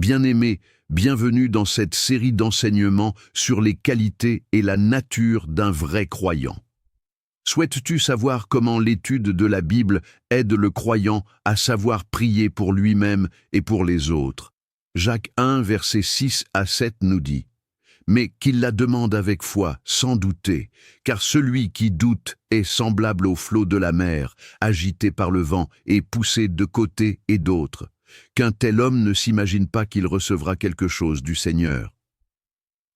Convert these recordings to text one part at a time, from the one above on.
Bien-aimé, bienvenue dans cette série d'enseignements sur les qualités et la nature d'un vrai croyant. Souhaites-tu savoir comment l'étude de la Bible aide le croyant à savoir prier pour lui-même et pour les autres? Jacques 1, versets 6 à 7 nous dit « Mais qu'il la demande avec foi, sans douter, car celui qui doute est semblable au flot de la mer, agité par le vent et poussé de côté et d'autre. Qu'un tel homme ne s'imagine pas qu'il recevra quelque chose du Seigneur.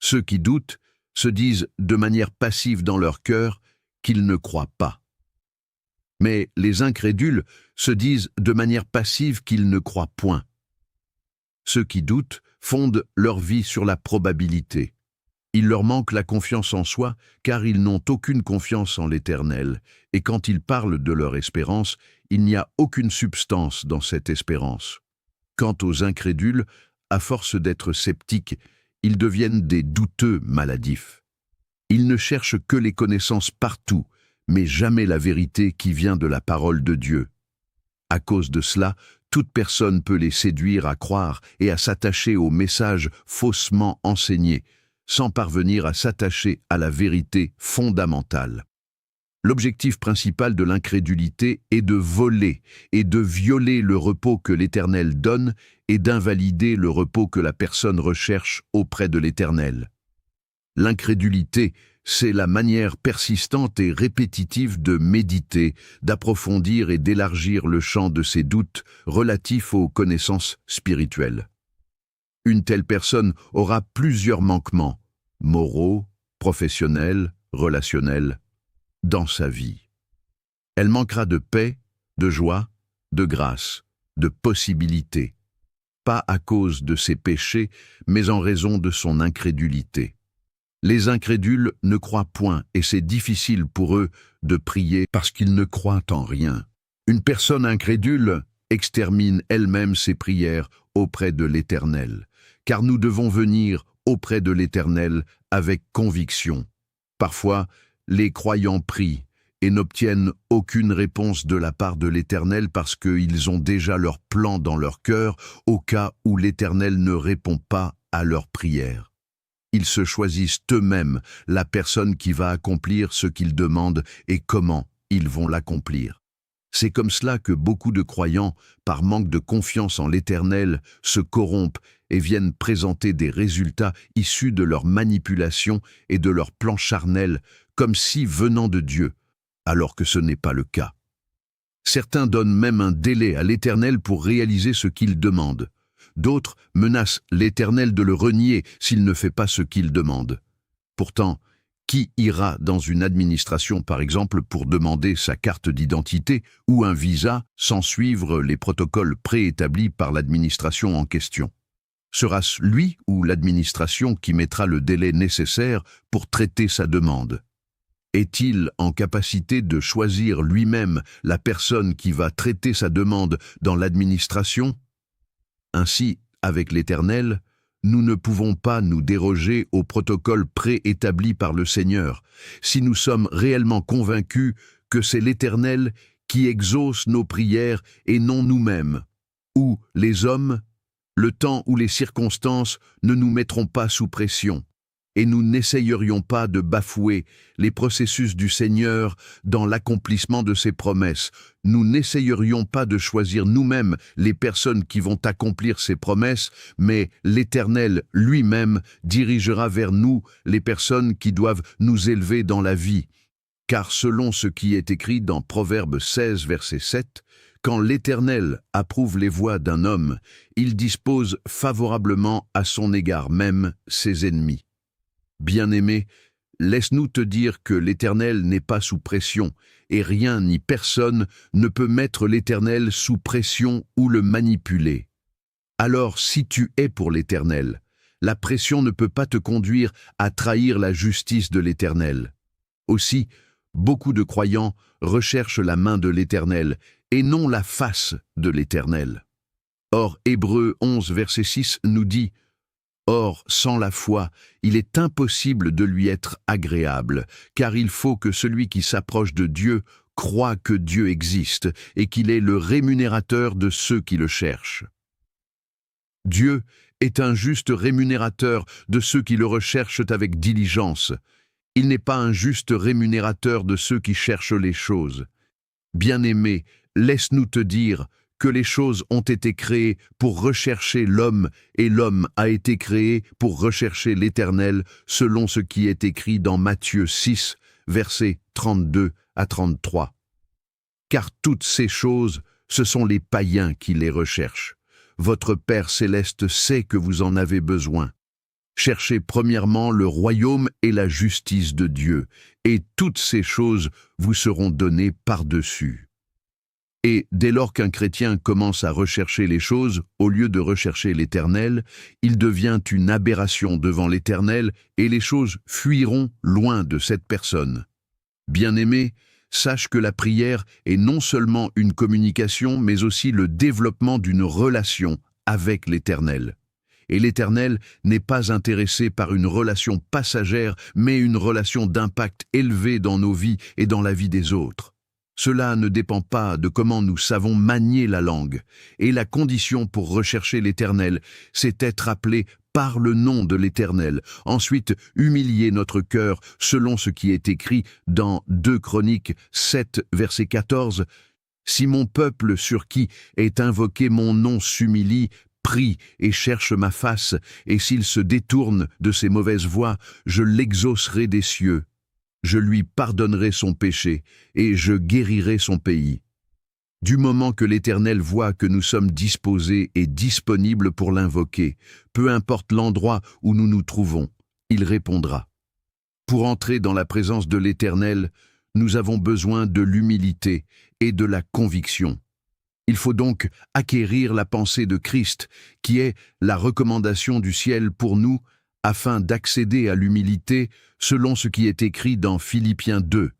Ceux qui doutent se disent de manière passive dans leur cœur qu'ils ne croient pas. Mais les incrédules se disent de manière passive qu'ils ne croient point. Ceux qui doutent fondent leur vie sur la probabilité. Il leur manque la confiance en soi, car ils n'ont aucune confiance en l'Éternel, et quand ils parlent de leur espérance, il n'y a aucune substance dans cette espérance. Quant aux incrédules, à force d'être sceptiques, ils deviennent des douteux maladifs. Ils ne cherchent que les connaissances partout, mais jamais la vérité qui vient de la parole de Dieu. À cause de cela, toute personne peut les séduire à croire et à s'attacher aux messages faussement enseignés, sans parvenir à s'attacher à la vérité fondamentale. L'objectif principal de l'incrédulité est de voler et de violer le repos que l'Éternel donne et d'invalider le repos que la personne recherche auprès de l'Éternel. L'incrédulité, c'est la manière persistante et répétitive de méditer, d'approfondir et d'élargir le champ de ses doutes relatifs aux connaissances spirituelles. Une telle personne aura plusieurs manquements, moraux, professionnels, relationnels, dans sa vie. Elle manquera de paix, de joie, de grâce, de possibilités, pas à cause de ses péchés, mais en raison de son incrédulité. Les incrédules ne croient point et c'est difficile pour eux de prier parce qu'ils ne croient en rien. Une personne incrédule extermine elle-même ses prières auprès de l'Éternel, car nous devons venir auprès de l'Éternel avec conviction. Parfois, les croyants prient et n'obtiennent aucune réponse de la part de l'Éternel parce qu'ils ont déjà leur plan dans leur cœur au cas où l'Éternel ne répond pas à leur prière. Ils se choisissent eux-mêmes la personne qui va accomplir ce qu'ils demandent et comment ils vont l'accomplir. C'est comme cela que beaucoup de croyants, par manque de confiance en l'Éternel, se corrompent et viennent présenter des résultats issus de leur manipulation et de leur plan charnel, comme si venant de Dieu, alors que ce n'est pas le cas. Certains donnent même un délai à l'Éternel pour réaliser ce qu'il demande. D'autres menacent l'Éternel de le renier s'il ne fait pas ce qu'il demande. Pourtant, qui ira dans une administration, par exemple, pour demander sa carte d'identité ou un visa sans suivre les protocoles préétablis par l'administration en question? Sera-ce lui ou l'administration qui mettra le délai nécessaire pour traiter sa demande? Est-il en capacité de choisir lui-même la personne qui va traiter sa demande dans l'administration? Ainsi, avec l'Éternel, nous ne pouvons pas nous déroger au protocole préétabli par le Seigneur, si nous sommes réellement convaincus que c'est l'Éternel qui exauce nos prières et non nous-mêmes, ou les hommes, le temps ou les circonstances ne nous mettront pas sous pression, et nous n'essayerions pas de bafouer les processus du Seigneur dans l'accomplissement de ses promesses. Nous n'essayerions pas de choisir nous-mêmes les personnes qui vont accomplir ses promesses, mais l'Éternel lui-même dirigera vers nous les personnes qui doivent nous élever dans la vie. Car selon ce qui est écrit dans Proverbe 16, verset 7, quand l'Éternel approuve les voies d'un homme, il dispose favorablement à son égard même ses ennemis. Bien-aimé, laisse-nous te dire que l'Éternel n'est pas sous pression, et rien ni personne ne peut mettre l'Éternel sous pression ou le manipuler. Alors, si tu es pour l'Éternel, la pression ne peut pas te conduire à trahir la justice de l'Éternel. Aussi, beaucoup de croyants recherchent la main de l'Éternel, et non la face de l'Éternel. Or, Hébreux 11, verset 6 nous dit « Or, sans la foi, il est impossible de lui être agréable, car il faut que celui qui s'approche de Dieu croit que Dieu existe et qu'il est le rémunérateur de ceux qui le cherchent. » Dieu est un juste rémunérateur de ceux qui le recherchent avec diligence. Il n'est pas un juste rémunérateur de ceux qui cherchent les choses. Bien-aimé, laisse-nous te dire que les choses ont été créées pour rechercher l'homme et l'homme a été créé pour rechercher l'Éternel selon ce qui est écrit dans Matthieu 6, versets 32 à 33. Car toutes ces choses, ce sont les païens qui les recherchent. Votre Père céleste sait que vous en avez besoin. Cherchez premièrement le royaume et la justice de Dieu, et toutes ces choses vous seront données par-dessus. Et dès lors qu'un chrétien commence à rechercher les choses, au lieu de rechercher l'Éternel, il devient une aberration devant l'Éternel, et les choses fuiront loin de cette personne. Bien-aimé, sache que la prière est non seulement une communication, mais aussi le développement d'une relation avec l'Éternel. Et l'Éternel n'est pas intéressé par une relation passagère, mais une relation d'impact élevé dans nos vies et dans la vie des autres. Cela ne dépend pas de comment nous savons manier la langue. Et la condition pour rechercher l'Éternel, c'est être appelé par le nom de l'Éternel. Ensuite, humilier notre cœur selon ce qui est écrit dans 2 Chroniques 7, verset 14. « Si mon peuple sur qui est invoqué mon nom s'humilie, prie et cherche ma face, et s'il se détourne de ses mauvaises voies, je l'exaucerai des cieux. Je lui pardonnerai son péché, et je guérirai son pays. » Du moment que l'Éternel voit que nous sommes disposés et disponibles pour l'invoquer, peu importe l'endroit où nous nous trouvons, il répondra. Pour entrer dans la présence de l'Éternel, nous avons besoin de l'humilité et de la conviction. Il faut donc acquérir la pensée de Christ, qui est la recommandation du ciel pour nous, afin d'accéder à l'humilité selon ce qui est écrit dans Philippiens 2.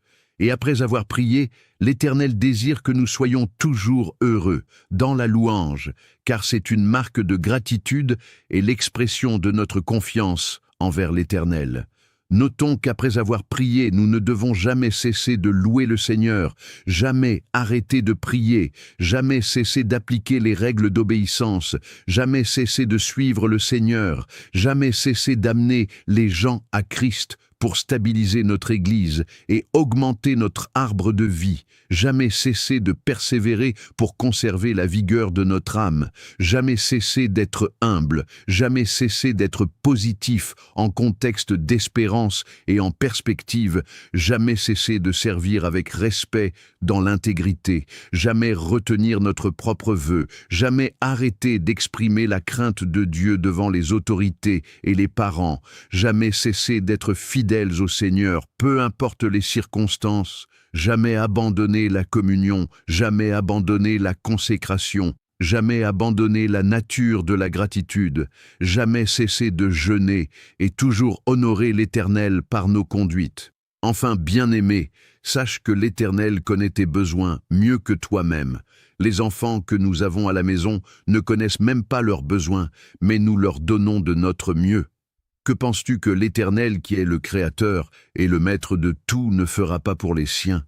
Et après avoir prié, l'Éternel désire que nous soyons toujours heureux, dans la louange, car c'est une marque de gratitude et l'expression de notre confiance envers l'Éternel. Notons qu'après avoir prié, nous ne devons jamais cesser de louer le Seigneur, jamais arrêter de prier, jamais cesser d'appliquer les règles d'obéissance, jamais cesser de suivre le Seigneur, jamais cesser d'amener les gens à Christ pour stabiliser notre Église et augmenter notre arbre de vie, jamais cesser de persévérer pour conserver la vigueur de notre âme, jamais cesser d'être humble, jamais cesser d'être positif en contexte d'espérance et en perspective, jamais cesser de servir avec respect dans l'intégrité, jamais retenir notre propre vœu, jamais arrêter d'exprimer la crainte de Dieu devant les autorités et les parents, jamais cesser d'être fidèles au Seigneur, peu importe les circonstances, jamais abandonner la communion, jamais abandonner la consécration, jamais abandonner la nature de la gratitude, jamais cesser de jeûner et toujours honorer l'Éternel par nos conduites. Enfin, bien-aimé, sache que l'Éternel connaît tes besoins mieux que toi-même. Les enfants que nous avons à la maison ne connaissent même pas leurs besoins, mais nous leur donnons de notre mieux. Que penses-tu que l'Éternel, qui est le Créateur et le Maître de tout, ne fera pas pour les siens?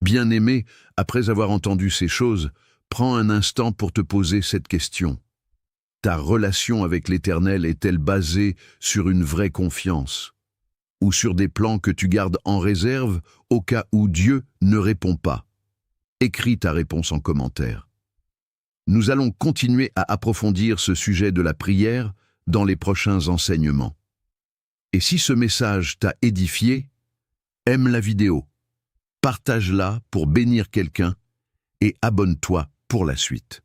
Bien-aimé, après avoir entendu ces choses, prends un instant pour te poser cette question. Ta relation avec l'Éternel est-elle basée sur une vraie confiance? Ou sur des plans que tu gardes en réserve au cas où Dieu ne répond pas? Écris ta réponse en commentaire. Nous allons continuer à approfondir ce sujet de la prière dans les prochains enseignements. Et si ce message t'a édifié, aime la vidéo, partage-la pour bénir quelqu'un et abonne-toi pour la suite.